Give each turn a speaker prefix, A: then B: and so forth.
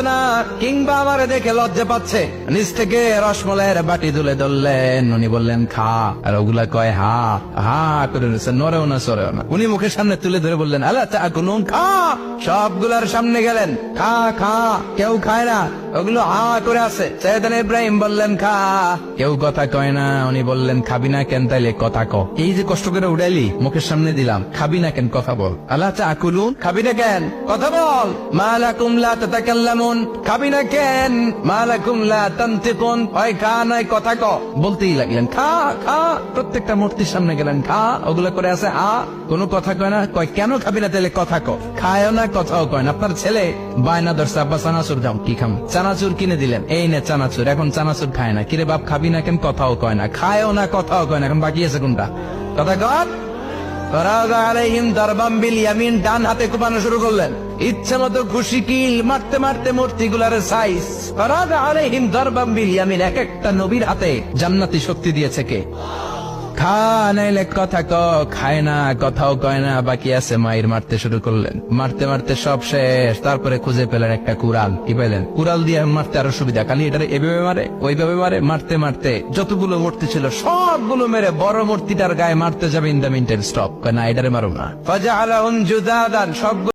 A: না কিংবা আমার দেখে লজ্জা পাচ্ছে, নিচ থেকে রসমলাইয়ের বাটি তুলে ধরলেন। উনি বললেন খা, আর ওগুলা কয় হা হা করে রয়েছে, নড়েও না সরেও না। উনি মুখের সামনে তুলে ধরে বললেন আলা তাকুলুন, খা। সবগুলার সামনে গেলেন, খা খা। কেউ খায় না, ওগুলো হা করে আছে। সৈয়দনা ইব্রাহিম বললেন খা, কেউ কথা কয় না। উনি বললেন খাবি না কেন, তাইলে কথা ক। এই যে কষ্ট করে উড়াইলি, মুখের সামনে দিলাম, খাবি না কেন, কথা বল। আলা তাকুলুন, খাবি না কেন, কথা বল। মা লাকুম লা তাতাকাল্লামুন, খাবি না কেন। মা লাকুম লা তানতিকুন, হয় খা নয় কথা ক। বলতেই লাগলেন খা খা। প্রত্যেকটা মূর্তির সামনে গেলেন, খা। ওগুলা করে আছে আ, কোনো কথা কয় না। কয় কেন খাবি না, তাহলে কথা ক। খায়ও না, কথাও কয় না। আপনার ছেলে বায়না ধরছে, আব্বা চানাচুর দাও, কি খাম। চানাচুর কিনে দিলেন, এই নে চানাচুর। এখন চানাচুর খায় না। কিরে বাপ খাবি না কেন, কথাও কয় না। খায়ও না, কথাও কয় না। এখন বাকি আছে কোনটা, কথা কর। ডান হাতে কোপানো শুরু করলেন, ইচ্ছা মতো খুশি কিল মারতে মারতে মূর্তিগুলার সাইজ। আলাইহিম দারবাম বিল ইয়ামিন, এক একটা নবীর হাতে জান্নাতি শক্তি দিয়েছে কে। খা নাইলে কথা ক। খায় না, কথাও কয় না, বাকি আছে মায়ের। মারতে শুরু করলেন, মারতে মারতে সব শেষ। তারপরে খুঁজে পেলেন একটা কুড়াল। কি পেলেন, কুড়াল দিয়ে মারতে আরো সুবিধা। খালি এটারে এভাবে মারে, ওইভাবে মারে। মারতে মারতে যতগুলো মূর্তি ছিল সবগুলো মেরে বড় মূর্তিটার গায়ে মারতে যাবে, ইন দ্য মিনটাইম স্টপ, না এটারে মারো না। ফাজআলাহুম জুদাদান, সব